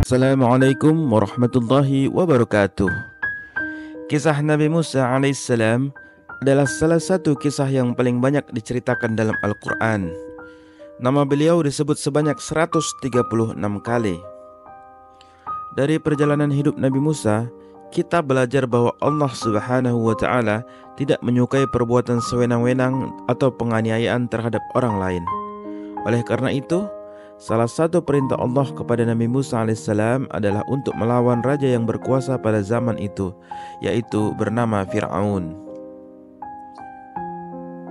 Assalamualaikum warahmatullahi wabarakatuh. Kisah Nabi Musa alaihissalam adalah salah satu kisah yang paling banyak diceritakan dalam Al-Quran. Nama beliau disebut sebanyak 136 kali. Dari perjalanan hidup Nabi Musa, kita belajar bahwa Allah Subhanahu wa Ta'ala tidak menyukai perbuatan sewenang-wenang atau penganiayaan terhadap orang lain. Oleh karena itu, salah satu perintah Allah kepada Nabi Musa alaihissalam adalah untuk melawan raja yang berkuasa pada zaman itu, yaitu bernama Fir'aun.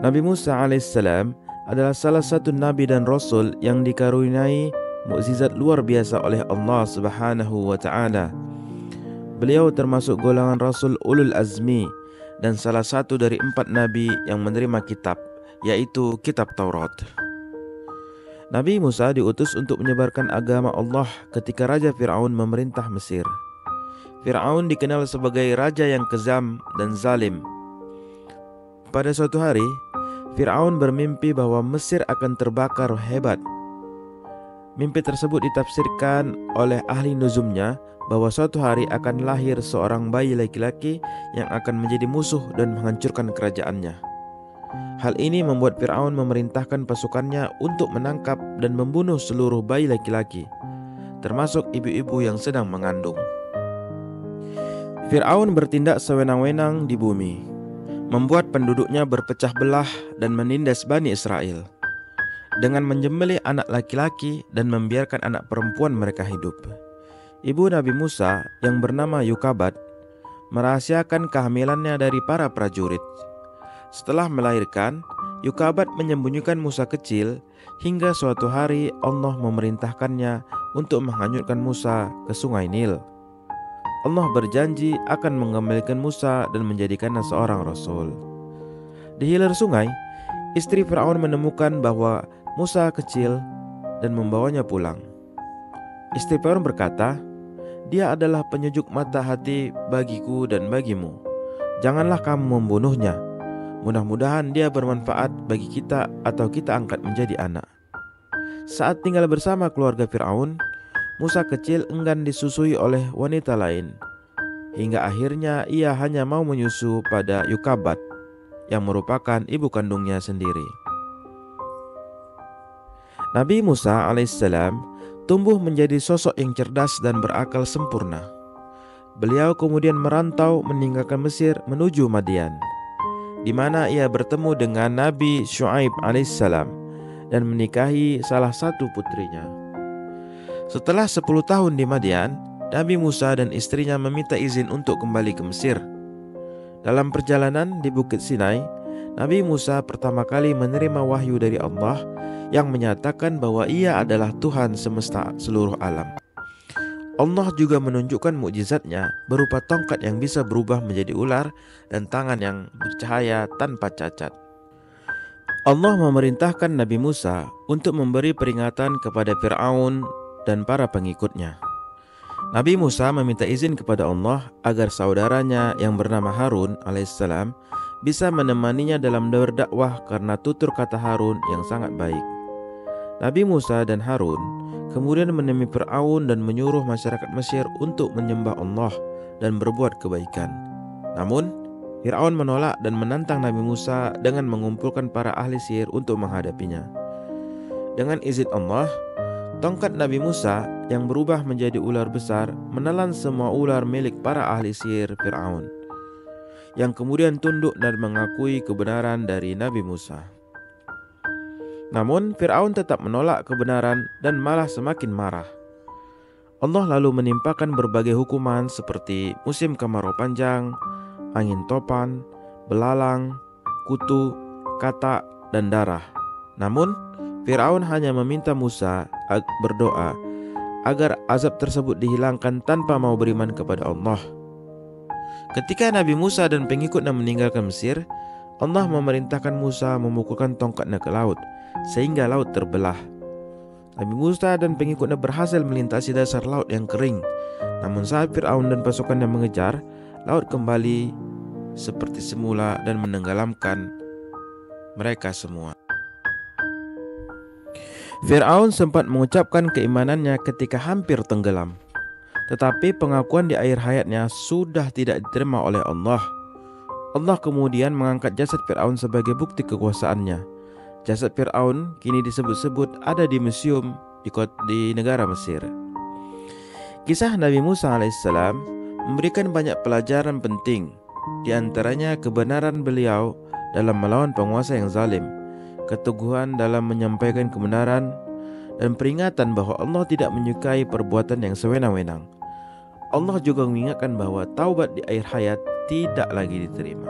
Nabi Musa alaihissalam adalah salah satu nabi dan rasul yang dikaruniai mukjizat luar biasa oleh Allah Subhanahu wa Ta'ala. Beliau termasuk golongan rasul ulul azmi dan salah satu dari 4 nabi yang menerima kitab, yaitu kitab Taurat. Nabi Musa diutus untuk menyebarkan agama Allah ketika Raja Fir'aun memerintah Mesir. Fir'aun dikenal sebagai raja yang kejam dan zalim. Pada suatu hari, Fir'aun bermimpi bahwa Mesir akan terbakar hebat. Mimpi tersebut ditafsirkan oleh ahli nuzumnya bahwa suatu hari akan lahir seorang bayi laki-laki yang akan menjadi musuh dan menghancurkan kerajaannya. Hal ini membuat Fir'aun memerintahkan pasukannya untuk menangkap dan membunuh seluruh bayi laki-laki, termasuk ibu-ibu yang sedang mengandung. Fir'aun bertindak sewenang-wenang di bumi, membuat penduduknya berpecah belah dan menindas Bani Israel dengan menyembelih anak laki-laki dan membiarkan anak perempuan mereka hidup. Ibu Nabi Musa yang bernama Yukabat merahasiakan kehamilannya dari para prajurit. Setelah melahirkan, Yukabat menyembunyikan Musa kecil hingga suatu hari Allah memerintahkannya untuk menghanyutkan Musa ke sungai Nil. Allah berjanji akan mengembalikan Musa dan menjadikannya seorang rasul. Di hilir sungai, istri Fir'aun menemukan bahwa Musa kecil dan membawanya pulang. Istri Fir'aun berkata, "Dia adalah penyejuk mata hati bagiku dan bagimu. Janganlah kamu membunuhnya. Mudah-mudahan dia bermanfaat bagi kita atau kita angkat menjadi anak." Saat tinggal bersama keluarga Fir'aun, Musa kecil enggan disusui oleh wanita lain. Hingga akhirnya ia hanya mau menyusu pada Yukabat yang merupakan ibu kandungnya sendiri. Nabi Musa alaihissalam tumbuh menjadi sosok yang cerdas dan berakal sempurna. Beliau kemudian merantau meninggalkan Mesir menuju Madian, di mana ia bertemu dengan Nabi Syuaib alaihissalam dan menikahi salah satu putrinya. Setelah 10 tahun di Madian, Nabi Musa dan istrinya meminta izin untuk kembali ke Mesir. Dalam perjalanan di Bukit Sinai, Nabi Musa pertama kali menerima wahyu dari Allah yang menyatakan bahwa ia adalah Tuhan semesta seluruh alam. Allah juga menunjukkan mukjizatnya berupa tongkat yang bisa berubah menjadi ular dan tangan yang bercahaya tanpa cacat. Allah memerintahkan Nabi Musa untuk memberi peringatan kepada Fir'aun dan para pengikutnya. Nabi Musa meminta izin kepada Allah agar saudaranya yang bernama Harun alaihissalam bisa menemaninya dalam berdakwah karena tutur kata Harun yang sangat baik. Nabi Musa dan Harun kemudian menemui Fir'aun dan menyuruh masyarakat Mesir untuk menyembah Allah dan berbuat kebaikan. Namun, Fir'aun menolak dan menantang Nabi Musa dengan mengumpulkan para ahli sihir untuk menghadapinya. Dengan izin Allah, tongkat Nabi Musa yang berubah menjadi ular besar menelan semua ular milik para ahli sihir Fir'aun, yang kemudian tunduk dan mengakui kebenaran dari Nabi Musa. Namun Fir'aun tetap menolak kebenaran dan malah semakin marah. Allah lalu menimpakan berbagai hukuman seperti musim kemarau panjang, angin topan, belalang, kutu, katak, dan darah. Namun Fir'aun hanya meminta Musa berdoa agar azab tersebut dihilangkan tanpa mau beriman kepada Allah. Ketika Nabi Musa dan pengikutnya meninggalkan Mesir, Allah memerintahkan Musa memukulkan tongkatnya ke laut, sehingga laut terbelah. Nabi Musa dan pengikutnya berhasil melintasi dasar laut yang kering. Namun saat Fir'aun dan pasukannya mengejar, laut kembali seperti semula dan menenggelamkan mereka semua. Fir'aun sempat mengucapkan keimanannya ketika hampir tenggelam. tetapi pengakuan di akhir hayatnya sudah tidak diterima oleh Allah. Allah kemudian mengangkat jasad Fir'aun sebagai bukti kekuasaannya. Jasad Fir'aun kini disebut-sebut ada di museum di negara Mesir. Kisah Nabi Musa alaihissalam memberikan banyak pelajaran penting, di antaranya kebenaran beliau dalam melawan penguasa yang zalim, keteguhan dalam menyampaikan kebenaran, dan peringatan bahwa Allah tidak menyukai perbuatan yang sewenang-wenang. Allah juga mengingatkan bahwa taubat di akhir hayat tidak lagi diterima.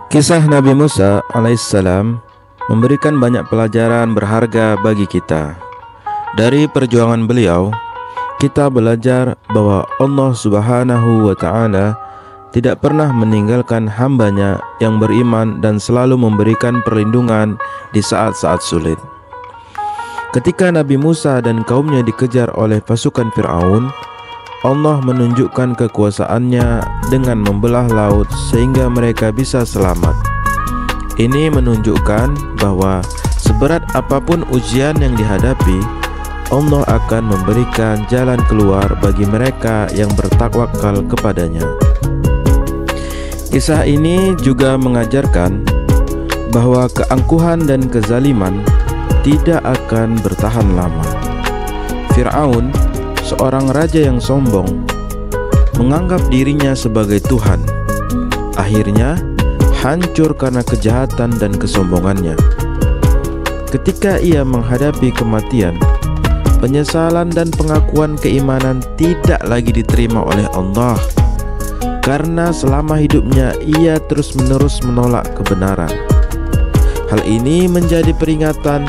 Kisah Nabi Musa alaihissalam memberikan banyak pelajaran berharga bagi kita. Dari perjuangan beliau, kita belajar bahwa Allah Subhanahu wa Ta'ala tidak pernah meninggalkan hambanya yang beriman dan selalu memberikan perlindungan di saat-saat sulit. Ketika Nabi Musa dan kaumnya dikejar oleh pasukan Fir'aun, Allah menunjukkan kekuasaannya dengan membelah laut sehingga mereka bisa selamat. Ini menunjukkan bahwa seberat apapun ujian yang dihadapi, Allah akan memberikan jalan keluar bagi mereka yang bertakwakal kepadanya. Kisah ini juga mengajarkan bahwa keangkuhan dan kezaliman tidak akan bertahan lama. Fir'aun, seorang raja yang sombong, menganggap dirinya sebagai Tuhan. Akhirnya hancur karena kejahatan dan kesombongannya. Ketika ia menghadapi kematian, penyesalan dan pengakuan keimanan tidak lagi diterima oleh Allah, karena selama hidupnya ia terus-menerus menolak kebenaran. Hal ini menjadi peringatan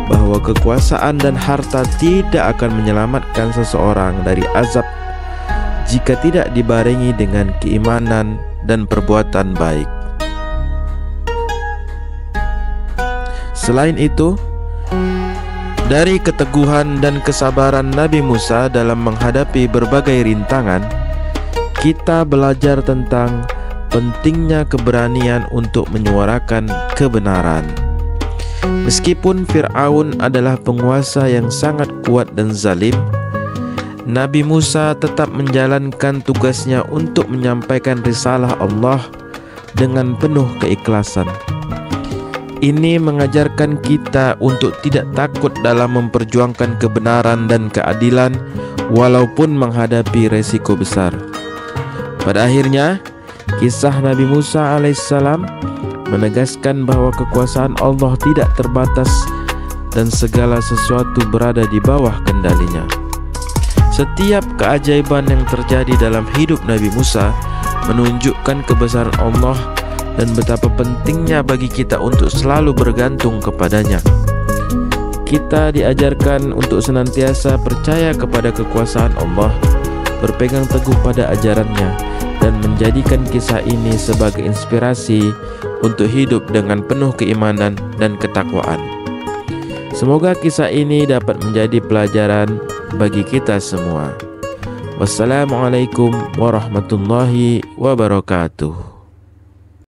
bahwa kekuasaan dan harta tidak akan menyelamatkan seseorang dari azab jika tidak dibarengi dengan keimanan dan perbuatan baik. Selain itu, dari keteguhan dan kesabaran Nabi Musa dalam menghadapi berbagai rintangan, kita belajar tentang pentingnya keberanian untuk menyuarakan kebenaran. Meskipun Fir'aun adalah penguasa yang sangat kuat dan zalim, Nabi Musa tetap menjalankan tugasnya untuk menyampaikan risalah Allah dengan penuh keikhlasan. Ini mengajarkan kita untuk tidak takut dalam memperjuangkan kebenaran dan keadilan walaupun menghadapi resiko besar. Pada akhirnya, kisah Nabi Musa alaihissalam menegaskan bahwa kekuasaan Allah tidak terbatas dan segala sesuatu berada di bawah kendalinya. Setiap keajaiban yang terjadi dalam hidup Nabi Musa menunjukkan kebesaran Allah dan betapa pentingnya bagi kita untuk selalu bergantung kepadanya. Kita diajarkan untuk senantiasa percaya kepada kekuasaan Allah, berpegang teguh pada ajarannya, dan menjadikan kisah ini sebagai inspirasi untuk hidup dengan penuh keimanan dan ketakwaan. Semoga kisah ini dapat menjadi pelajaran bagi kita semua. Wassalamualaikum warahmatullahi wabarakatuh.